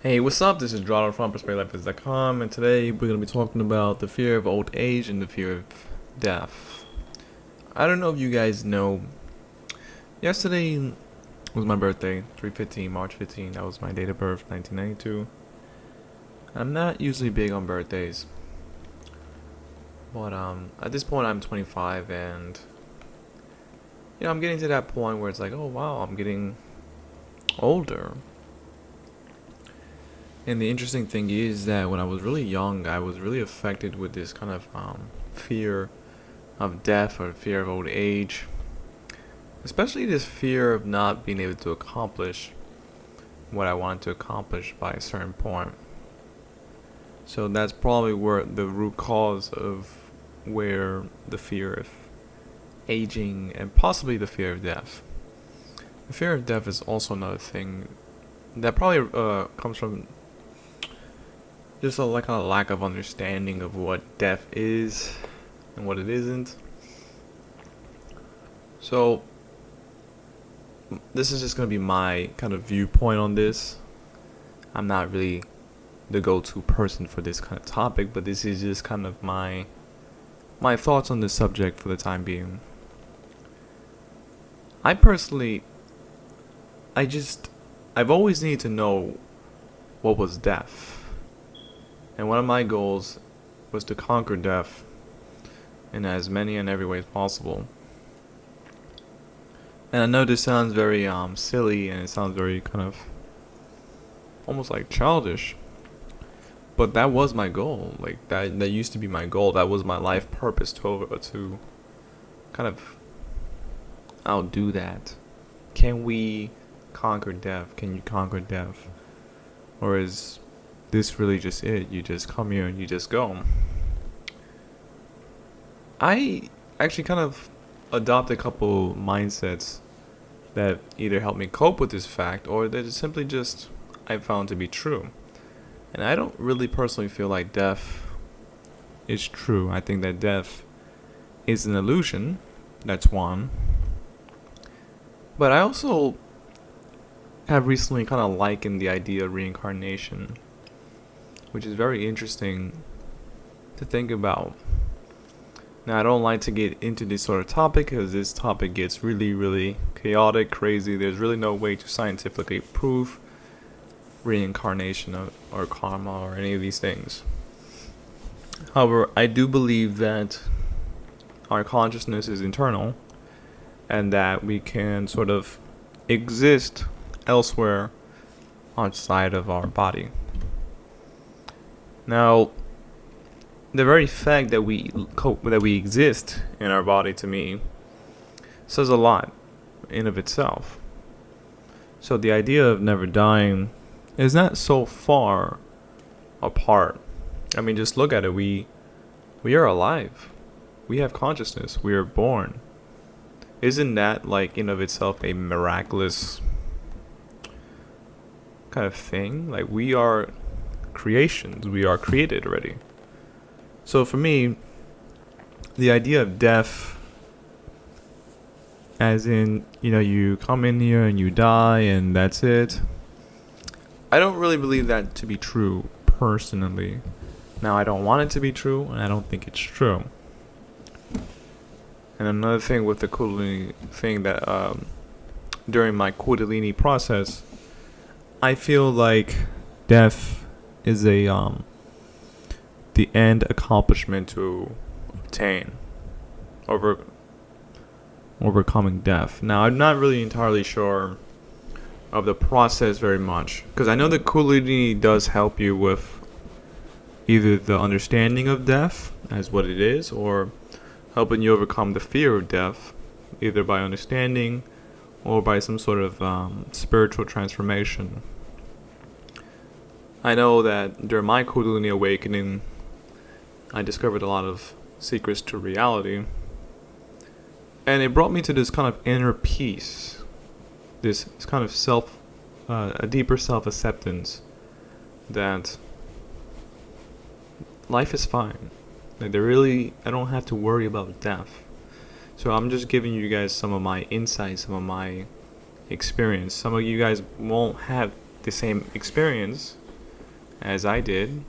Hey, what's up? This is Gerardo from PersuasionLifeIs.com, and today we're going to be talking about the fear of old age and the fear of death. I don't know if you guys know, yesterday was my birthday, 3/15, March 15. That was my date of birth, 1992. I'm not usually big on birthdays, but at this point I'm 25, and I'm getting to that point where it's like, oh wow, I'm getting older. And the interesting thing is that when I was really young, I was really affected with this kind of fear of death or fear of old age, especially this fear of not being able to accomplish what I wanted to accomplish by a certain point. So that's probably where the root cause of where the fear of aging and possibly the fear of death. The fear of death is also another thing that probably comes from just a lack of understanding of what death is and what it isn't. So this is just going to be my kind of viewpoint on this. I'm not really the go-to person for this kind of topic, but this is just kind of my thoughts on this subject for the time being. I personally, I've always needed to know what was death. And one of my goals was to conquer death in as many and every way as possible. And I know this sounds very silly, and it sounds very kind of almost like childish, but that was my goal. Like that used to be my goal. That was my life purpose to kind of outdo that. Can we conquer death? Can you conquer death? Or is this really just it? You just come here and you just go. I actually kind of adopt a couple mindsets that either help me cope with this fact or that is simply just I found to be true. And I don't really personally feel like death is true. I think that death is an illusion. That's one. But I also have recently kind of likened the idea of reincarnation, which is very interesting to think about. Now, I don't like to get into this sort of topic because this topic gets really, really chaotic, crazy. There's really no way to scientifically prove reincarnation or karma or any of these things. However, I do believe that our consciousness is internal and that we can sort of exist elsewhere outside of our body. Now, the very fact that we exist in our body, to me, says a lot in of itself. So the idea of never dying is not so far apart. I mean, just look at it. We are alive. We have consciousness. We are born. Isn't that like in of itself a miraculous kind of thing? Like, we are creations. We are created already. So for me, the idea of death, as in, you come in here and you die and that's it, I don't really believe that to be true personally. Now, I don't want it to be true, and I don't think it's true. And another thing with the Kundalini thing that during my Kundalini process, I feel like death is the end accomplishment to obtain overcoming death. Now, I'm not really entirely sure of the process very much, because I know the Kundalini does help you with either the understanding of death as what it is, or helping you overcome the fear of death, either by understanding or by some sort of spiritual transformation. I know that during my Kundalini awakening, I discovered a lot of secrets to reality, and it brought me to this kind of inner peace, this kind of a deeper self-acceptance that life is fine. Like, I don't have to worry about death. So I'm just giving you guys some of my insights, some of my experience. Some of you guys won't have the same experience, as I did,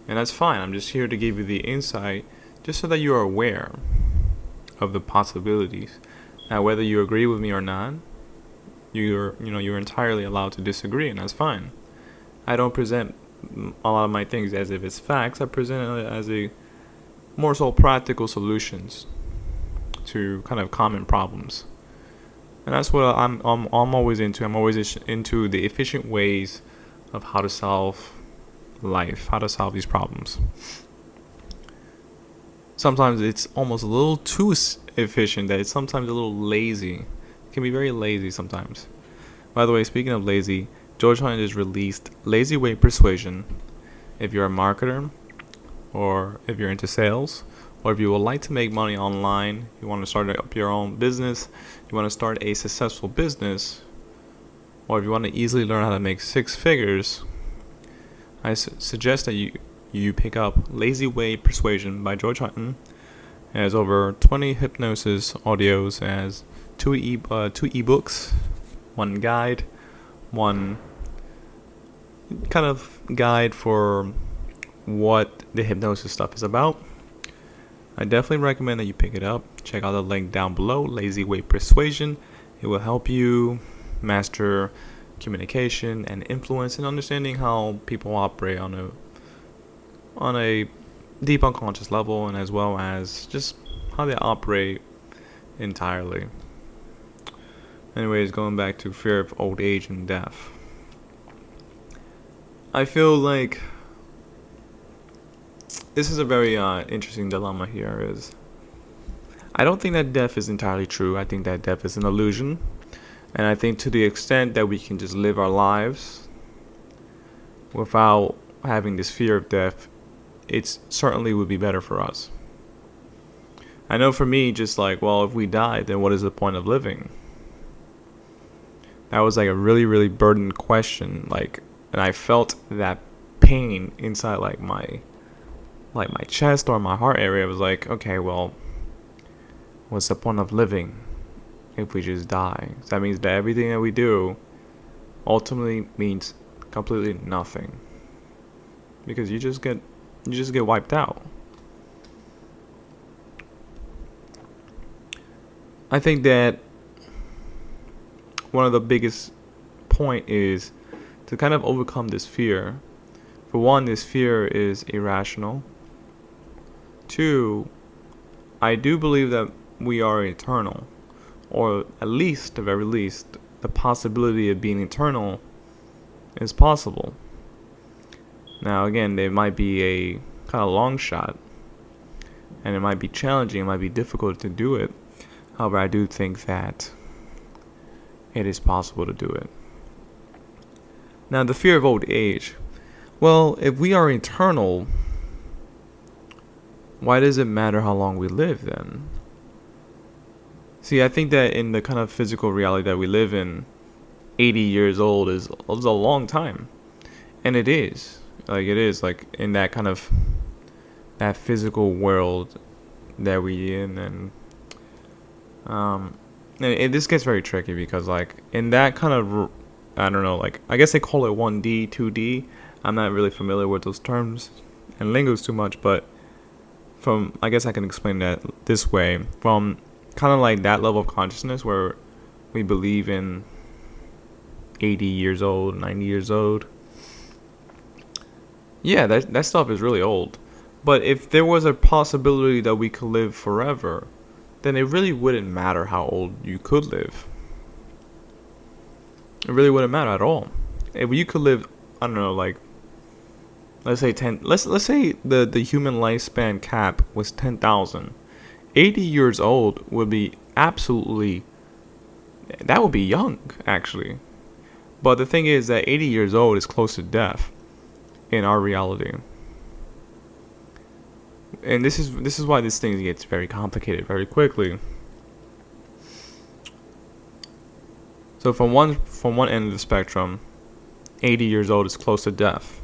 and that's fine. I'm just here to give you the insight, just so that you are aware of the possibilities. Now, whether you agree with me or not, you're entirely allowed to disagree, and that's fine. I don't present a lot of my things as if it's facts. I present it as a more so practical solutions to kind of common problems, and that's what I'm always into. I'm always into the efficient ways of how to solve life, how to solve these problems. Sometimes it's almost a little too efficient that it's sometimes a little lazy. It can be very lazy sometimes. By the way, speaking of lazy, George Hunt just released Lazy Way Persuasion. If you're a marketer, or if you're into sales, or if you would like to make money online, you want to start up your own business, you want to start a successful business, or if you want to easily learn how to make six figures, I suggest that you pick up Lazy Way Persuasion by George Hutton. It has over 20 hypnosis audios, it has two ebooks, one guide, one kind of guide for what the hypnosis stuff is about. I definitely recommend that you pick it up. Check out the link down below, Lazy Way Persuasion. It will help you master communication and influence and understanding how people operate on a deep unconscious level, and as well as just how they operate entirely. Anyways, going back to fear of old age and death. I feel like this is a very interesting dilemma here. Is I don't think that death is entirely true. I think that death is an illusion. And I think to the extent that we can just live our lives without having this fear of death, it certainly would be better for us. I know for me, just like, well, if we die, then what is the point of living? That was like a really, really burdened question. Like, and I felt that pain inside like my chest or my heart area. Was like, okay, well, what's the point of living if we just die? So that means that everything that we do ultimately means completely nothing, because you just get wiped out. I think that one of the biggest point is to kind of overcome this fear. For one, this fear is irrational. Two, I do believe that we are eternal, or at least, the very least, the possibility of being eternal is possible. Now, again, there might be a kind of long shot, and it might be challenging, it might be difficult to do it. However, I do think that it is possible to do it. Now, the fear of old age. Well, if we are eternal, why does it matter how long we live then? See, I think that in the kind of physical reality that we live in, 80 years old is a long time. And it is. Like, it is, like, in that kind of, that physical world that we in. And this gets very tricky because, like, in that kind of, I don't know, like, I guess they call it 1D, 2D. I'm not really familiar with those terms and lingos too much, but I guess I can explain that this way. From kind of like that level of consciousness where we believe in 80 years old, 90 years old. Yeah, that stuff is really old. But if there was a possibility that we could live forever, then it really wouldn't matter how old you could live. It really wouldn't matter at all. If you could live, I don't know, like, let's say let's say the human lifespan cap was 10,000. 80 years old would be absolutely, that would be young, actually. But the thing is that 80 years old is close to death in our reality. And this is why this thing gets very complicated very quickly. So from one end of the spectrum, 80 years old is close to death.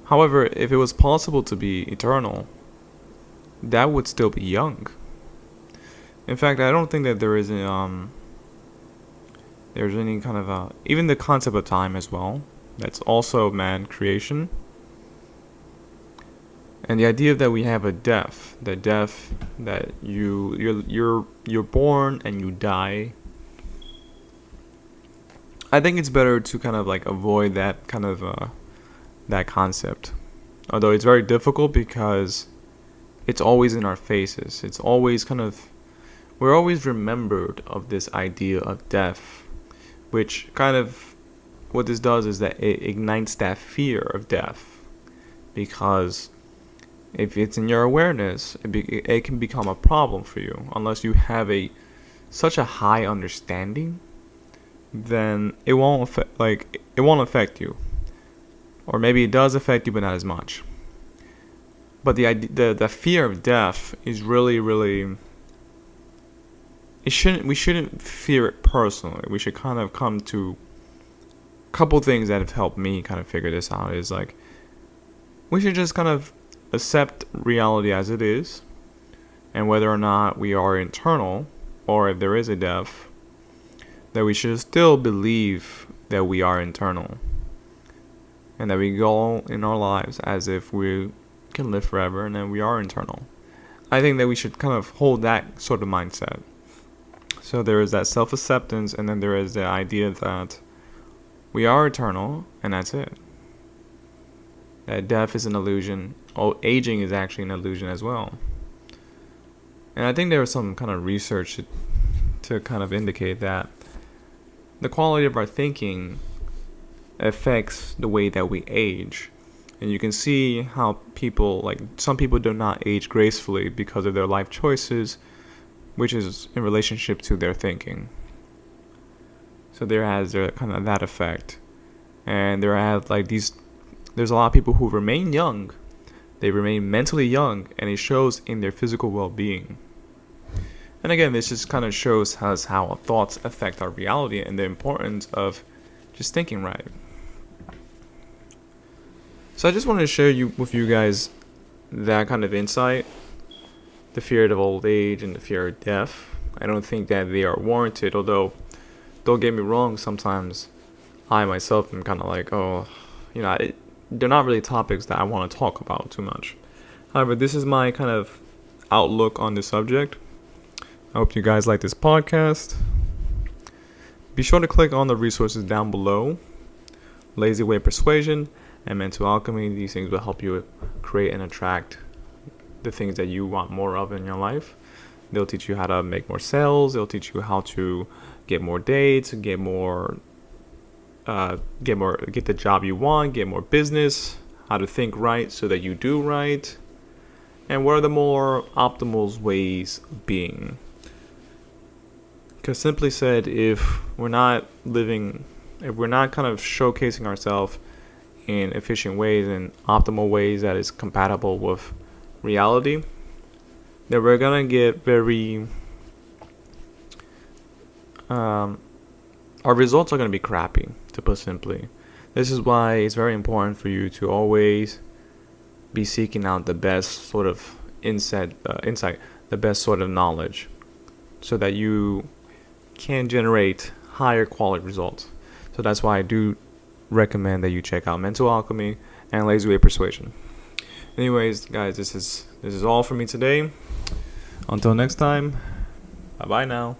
However, if it was possible to be eternal, that would still be young. In fact, I don't think that there's any kind of even the concept of time as well. that's also man creation. And the idea that we have a death, that you're born and you die. I think it's better to kind of like avoid that kind of that concept. Although it's very difficult because it's always in our faces. It's always kind of, we're always remembered of this idea of death, which kind of, what this does is that it ignites that fear of death, because if it's in your awareness, it can become a problem for you unless you have such a high understanding. Then it won't affect you, or maybe it does affect you, but not as much. But the fear of death is really, really. We shouldn't fear it personally. We should kind of come to a couple things that have helped me kind of figure this out. Is like, we should just kind of accept reality as it is, and whether or not we are eternal, or if there is a death, that we should still believe that we are eternal, and that we go in our lives as if we can live forever and then we are eternal. I think that we should kind of hold that sort of mindset. So there is that self-acceptance, and then there is the idea that we are eternal, and that's it. That death is an illusion. Aging is actually an illusion as well. And I think there was some kind of research to kind of indicate that the quality of our thinking affects the way that we age. And you can see how some people do not age gracefully because of their life choices, which is in relationship to their thinking. So there has kind of that effect. And there's a lot of people who remain young. They remain mentally young, and it shows in their physical well-being. And again, this just kind of shows us how our thoughts affect our reality and the importance of just thinking right. So I just wanted to share with you guys that kind of insight, the fear of old age and the fear of death. I don't think that they are warranted, although, don't get me wrong, sometimes I myself am kind of like, they're not really topics that I want to talk about too much. However, this is my kind of outlook on the subject. I hope you guys like this podcast. Be sure to click on the resources down below. Lazy Way Persuasion and Mental Alchemy. These things will help you create and attract the things that you want more of in your life. They'll teach you how to make more sales. They'll teach you how to get more dates, get the job you want, get more business, how to think right so that you do right, and what are the more optimal ways of being. Because simply said, if we're not kind of showcasing ourselves in efficient ways and optimal ways that is compatible with reality, then we're gonna get very our results are gonna be crappy, to put simply. This is why it's very important for you to always be seeking out the best sort of insight, the best sort of knowledge, so that you can generate higher quality results. So that's why I do recommend that you check out Mental Alchemy and Lazy Way Persuasion. Anyways, guys, this is all for me today. Until next time, bye bye now.